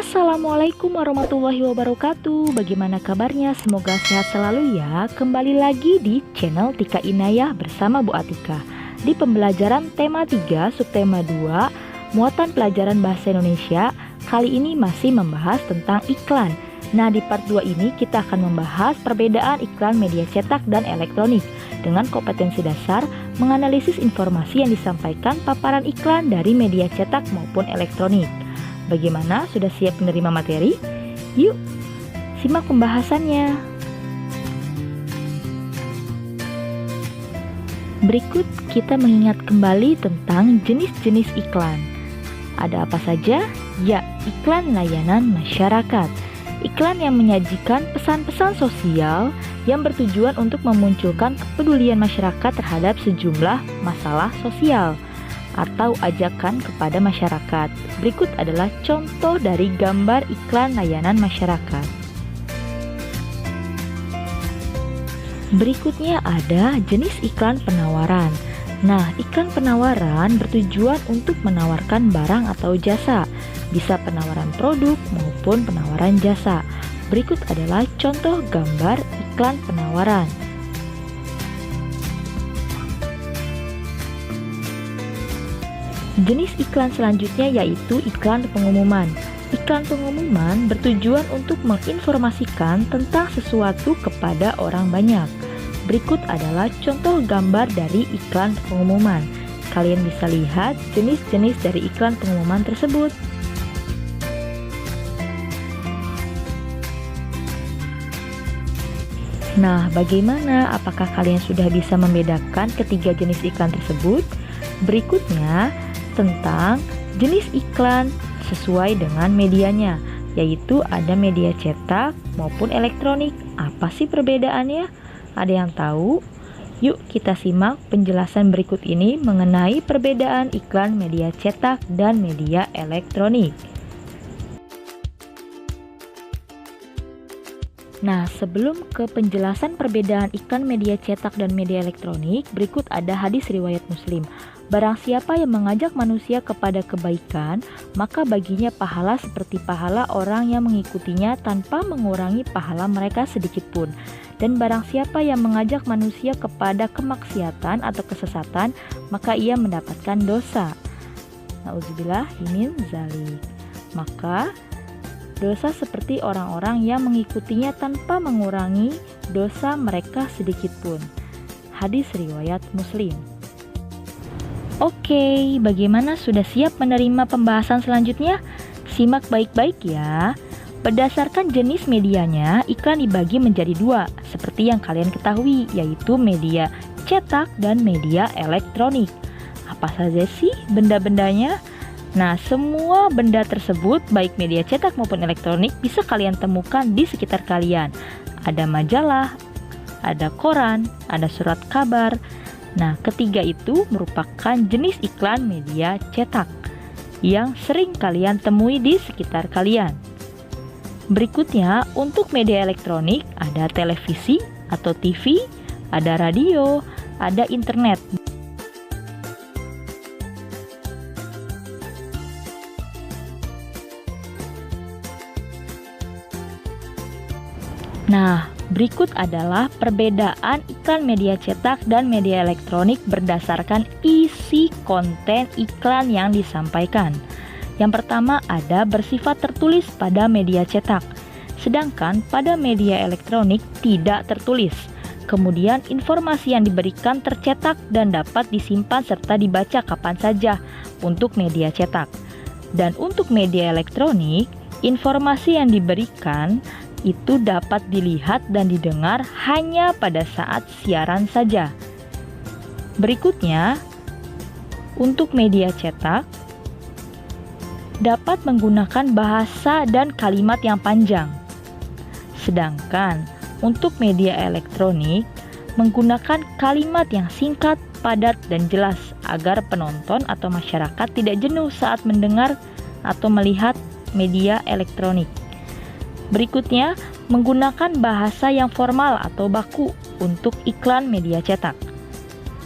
Assalamualaikum warahmatullahi wabarakatuh. Bagaimana kabarnya? Semoga sehat selalu ya. Kembali lagi di channel Tika Inayah bersama Bu Atika. Di pembelajaran tema 3 subtema 2 muatan pelajaran bahasa Indonesia, kali ini masih membahas tentang iklan. Nah, di part 2 ini kita akan membahas perbedaan iklan media cetak dan elektronik dengan kompetensi dasar menganalisis informasi yang disampaikan paparan iklan dari media cetak maupun elektronik. Bagaimana? Sudah siap menerima materi? Yuk, simak pembahasannya. Berikut kita mengingat kembali tentang jenis-jenis iklan. Ada apa saja? Ya, iklan layanan masyarakat. Iklan yang menyajikan pesan-pesan sosial yang bertujuan untuk memunculkan kepedulian masyarakat terhadap sejumlah masalah sosial atau ajakan kepada masyarakat. Berikut adalah contoh dari gambar iklan layanan masyarakat. Berikutnya ada jenis iklan penawaran. Nah, iklan penawaran bertujuan untuk menawarkan barang atau jasa, bisa penawaran produk maupun penawaran jasa. Berikut adalah contoh gambar iklan penawaran. Jenis iklan selanjutnya yaitu iklan pengumuman. Iklan pengumuman bertujuan untuk menginformasikan tentang sesuatu kepada orang banyak. Berikut adalah contoh gambar dari iklan pengumuman. Kalian bisa lihat jenis-jenis dari iklan pengumuman tersebut. Nah, bagaimana? Apakah kalian sudah bisa membedakan ketiga jenis iklan tersebut? Berikutnya tentang jenis iklan sesuai dengan medianya, yaitu ada media cetak maupun elektronik. Apa sih perbedaannya? Ada yang tahu? Yuk kita simak penjelasan berikut ini mengenai perbedaan iklan media cetak dan media elektronik. Nah, sebelum ke penjelasan perbedaan iklan media cetak dan media elektronik, berikut ada hadis riwayat Muslim. Barang siapa yang mengajak manusia kepada kebaikan, maka baginya pahala seperti pahala orang yang mengikutinya tanpa mengurangi pahala mereka sedikit pun. Dan barang siapa yang mengajak manusia kepada kemaksiatan atau kesesatan, maka ia mendapatkan dosa. Nauzubillah min dzalik. Maka dosa seperti orang-orang yang mengikutinya tanpa mengurangi dosa mereka sedikit pun. Hadis riwayat Muslim. Oke, bagaimana? Sudah siap menerima pembahasan selanjutnya? Simak baik-baik ya. Berdasarkan jenis medianya, iklan dibagi menjadi dua, seperti yang kalian ketahui, yaitu media cetak dan media elektronik. Apa saja sih benda-bendanya? Nah, semua benda tersebut, baik media cetak maupun elektronik, bisa kalian temukan di sekitar kalian. Ada majalah, ada koran, ada surat kabar. Nah, ketiga itu merupakan jenis iklan media cetak yang sering kalian temui di sekitar kalian. Berikutnya, untuk media elektronik ada televisi atau TV, ada radio, ada internet. Nah, berikut adalah perbedaan iklan media cetak dan media elektronik berdasarkan isi konten iklan yang disampaikan. Yang pertama ada bersifat tertulis pada media cetak, sedangkan pada media elektronik tidak tertulis. Kemudian informasi yang diberikan tercetak dan dapat disimpan serta dibaca kapan saja untuk media cetak. Dan untuk media elektronik, informasi yang diberikan itu dapat dilihat dan didengar hanya pada saat siaran saja. Berikutnya, untuk media cetak dapat menggunakan bahasa dan kalimat yang panjang. Sedangkan untuk media elektronik menggunakan kalimat yang singkat, padat, dan jelas agar penonton atau masyarakat tidak jenuh saat mendengar atau melihat media elektronik. Berikutnya, menggunakan bahasa yang formal atau baku untuk iklan media cetak.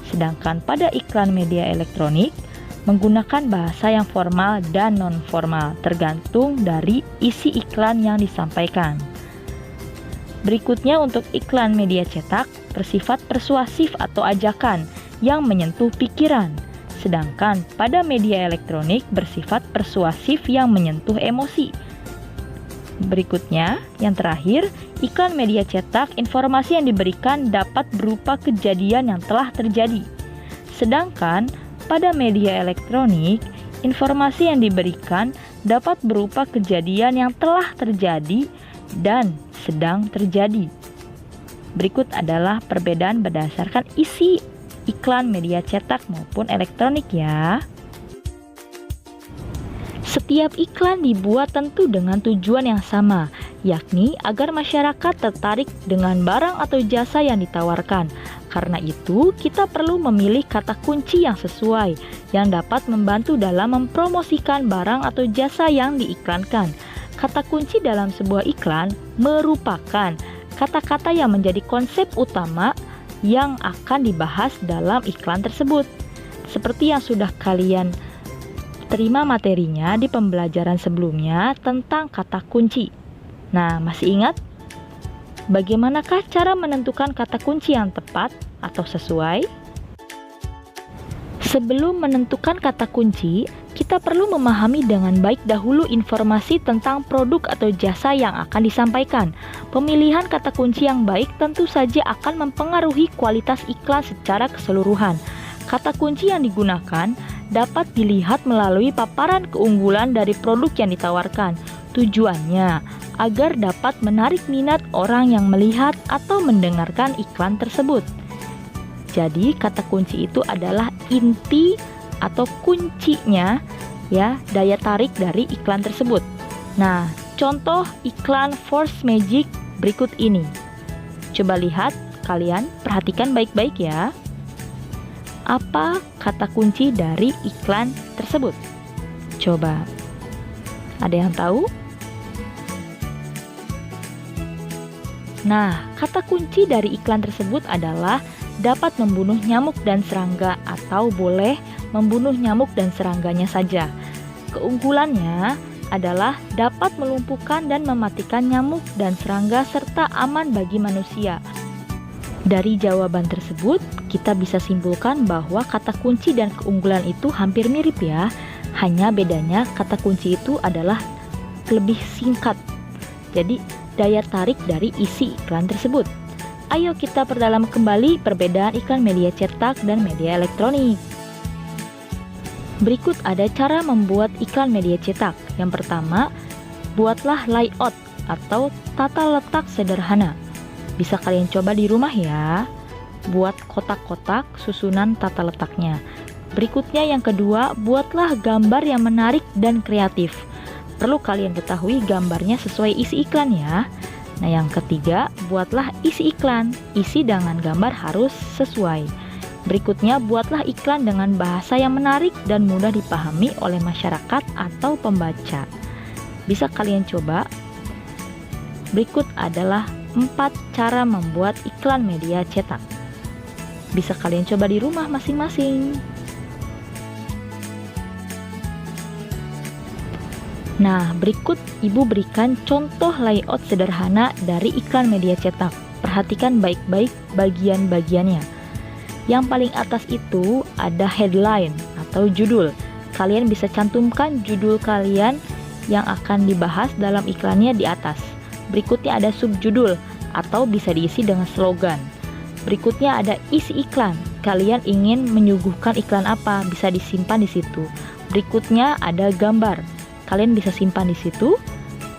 Sedangkan pada iklan media elektronik menggunakan bahasa yang formal dan non-formal, tergantung dari isi iklan yang disampaikan. Berikutnya untuk iklan media cetak, bersifat persuasif atau ajakan yang menyentuh pikiran. Sedangkan pada media elektronik bersifat persuasif yang menyentuh emosi. Berikutnya, yang terakhir, iklan media cetak, informasi yang diberikan dapat berupa kejadian yang telah terjadi. Sedangkan pada media elektronik, informasi yang diberikan dapat berupa kejadian yang telah terjadi dan sedang terjadi. Berikut adalah perbedaan berdasarkan isi iklan media cetak maupun elektronik ya. Setiap iklan dibuat tentu dengan tujuan yang sama, yakni agar masyarakat tertarik dengan barang atau jasa yang ditawarkan. Karena itu, kita perlu memilih kata kunci yang sesuai, yang dapat membantu dalam mempromosikan barang atau jasa yang diiklankan. Kata kunci dalam sebuah iklan merupakan kata-kata yang menjadi konsep utama yang akan dibahas dalam iklan tersebut. Seperti yang sudah kalian terima materinya di pembelajaran sebelumnya tentang kata kunci. Nah, masih ingat? Bagaimanakah cara menentukan kata kunci yang tepat atau sesuai? Sebelum menentukan kata kunci, kita perlu memahami dengan baik dahulu informasi tentang produk atau jasa yang akan disampaikan. Pemilihan kata kunci yang baik tentu saja akan mempengaruhi kualitas iklan secara keseluruhan. Kata kunci yang digunakan dapat dilihat melalui paparan keunggulan dari produk yang ditawarkan. Tujuannya agar dapat menarik minat orang yang melihat atau mendengarkan iklan tersebut. Jadi kata kunci itu adalah inti atau kuncinya ya, daya tarik dari iklan tersebut. Nah, contoh iklan Force Magic berikut ini. Coba lihat, kalian perhatikan baik-baik ya. Apa kata kunci dari iklan tersebut? Coba. Ada yang tahu? Nah, kata kunci dari iklan tersebut adalah dapat membunuh nyamuk dan serangga atau boleh membunuh nyamuk dan serangganya saja. Keunggulannya adalah dapat melumpuhkan dan mematikan nyamuk dan serangga serta aman bagi manusia. Dari jawaban tersebut, kita bisa simpulkan bahwa kata kunci dan keunggulan itu hampir mirip ya. Hanya bedanya kata kunci itu adalah lebih singkat. Jadi, daya tarik dari isi iklan tersebut. Ayo kita perdalam kembali perbedaan iklan media cetak dan media elektronik. Berikut ada cara membuat iklan media cetak. Yang pertama, buatlah layout atau tata letak sederhana. Bisa kalian coba di rumah ya. Buat kotak-kotak susunan tata letaknya. Berikutnya yang kedua, buatlah gambar yang menarik dan kreatif. Perlu kalian ketahui gambarnya sesuai isi iklan ya. Nah, yang ketiga, buatlah isi iklan. Isi dengan gambar harus sesuai. Berikutnya, buatlah iklan dengan bahasa yang menarik dan mudah dipahami oleh masyarakat atau pembaca. Bisa kalian coba. Berikut adalah 4 cara membuat iklan media cetak. Bisa kalian coba di rumah masing-masing. Nah, berikut Ibu berikan contoh layout sederhana dari iklan media cetak. Perhatikan baik-baik bagian-bagiannya. Yang paling atas itu ada headline atau judul. Kalian bisa cantumkan judul kalian yang akan dibahas dalam iklannya di atas. Berikutnya ada subjudul atau bisa diisi dengan slogan. Berikutnya ada isi iklan. Kalian ingin menyuguhkan iklan apa, bisa disimpan di situ. Berikutnya ada gambar. Kalian bisa simpan di situ.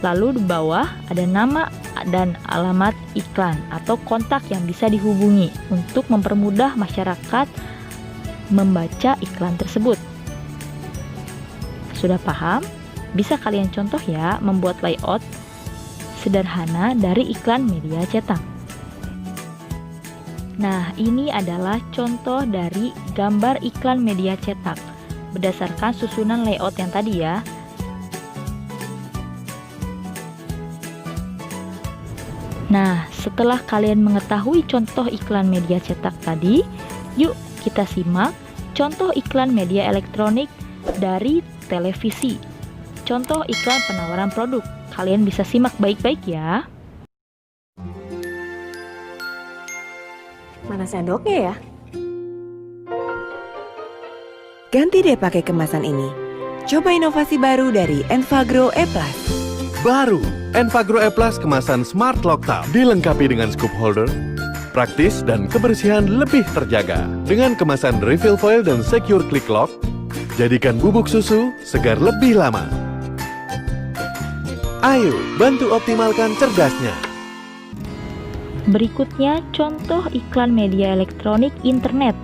Lalu di bawah ada nama dan alamat iklan atau kontak yang bisa dihubungi untuk mempermudah masyarakat membaca iklan tersebut. Sudah paham? Bisa kalian contoh ya membuat layout sederhana dari iklan media cetak. Nah, ini adalah contoh dari gambar iklan media cetak berdasarkan susunan layout yang tadi ya. Nah, setelah kalian mengetahui contoh iklan media cetak tadi, yuk kita simak Contoh iklan media elektronik dari televisi. Contoh iklan penawaran produk. Kalian bisa simak baik-baik ya. Mana sendoknya ya? Ganti deh pakai kemasan ini. Coba inovasi baru dari Enfagrow E+. Baru, Enfagrow E+ kemasan Smart Lock Tab dilengkapi dengan scoop holder, praktis dan kebersihan lebih terjaga. Dengan kemasan refill foil dan secure click lock, jadikan bubuk susu segar lebih lama. Ayo, bantu optimalkan cerdasnya. Berikutnya contoh iklan media elektronik internet,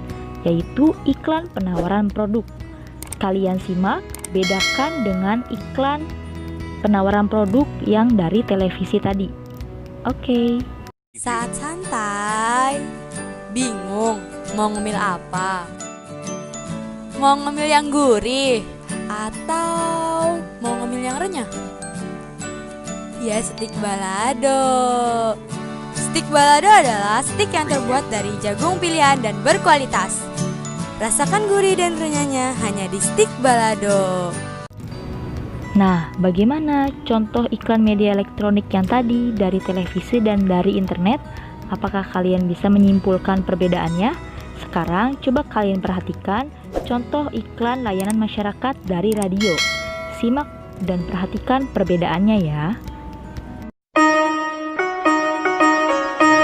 yaitu iklan penawaran produk. Kalian simak, bedakan dengan iklan penawaran produk yang dari televisi tadi. Oke. Saat santai, bingung mau ngemil apa? Mau ngemil yang gurih atau mau ngemil yang renyah? Ya, stik balado. Stik balado adalah stik yang terbuat dari jagung pilihan dan berkualitas. Rasakan gurih dan renyahnya hanya di stik balado. Nah, bagaimana contoh iklan media elektronik yang tadi dari televisi dan dari internet? Apakah kalian bisa menyimpulkan perbedaannya? Sekarang coba kalian perhatikan contoh iklan layanan masyarakat dari radio. Simak dan perhatikan perbedaannya ya.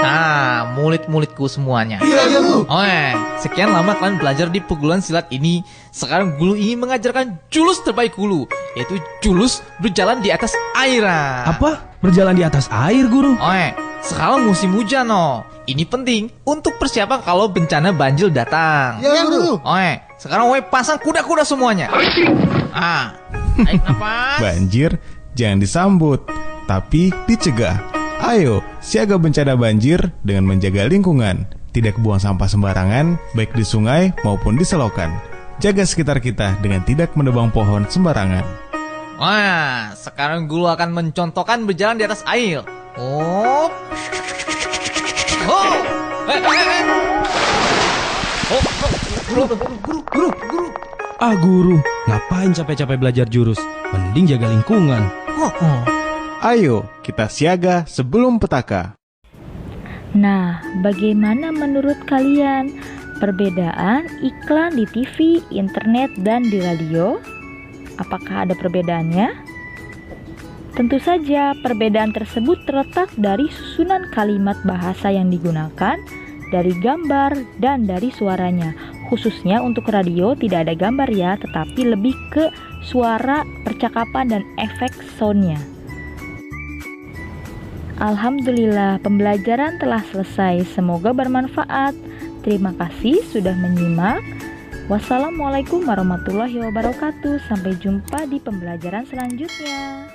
Nah, murid-muridku semuanya. Sekian lama kalian belajar di perguruan silat ini. Sekarang guru ingin mengajarkan jurus terbaik guru, yaitu jurus berjalan di atas air. Apa? Berjalan di atas air, Guru? Sekarang musim hujan, Ini penting untuk persiapan kalau bencana banjir datang. Ya, Guru. Sekarang pasang kuda-kuda semuanya. Tarik nafas. Banjir jangan disambut, tapi dicegah. Ayo, siaga bencana banjir dengan menjaga lingkungan. Tidak buang sampah sembarangan, baik di sungai maupun di selokan. Jaga sekitar kita dengan tidak menebang pohon sembarangan. Sekarang guru akan mencontohkan berjalan di atas air. Guru. Guru, ngapain capek-capek belajar jurus? Mending jaga lingkungan. Ayo, kita siaga sebelum petaka. Nah, bagaimana menurut kalian perbedaan iklan di TV, internet, dan di radio? Apakah ada perbedaannya? Tentu saja, perbedaan tersebut terletak dari susunan kalimat bahasa yang digunakan, dari gambar, dan dari suaranya. Khususnya untuk radio tidak ada gambar ya, tetapi lebih ke suara, percakapan, dan efek soundnya. Alhamdulillah, pembelajaran telah selesai. Semoga bermanfaat. Terima kasih sudah menyimak. Wassalamualaikum warahmatullahi wabarakatuh. Sampai jumpa di pembelajaran selanjutnya.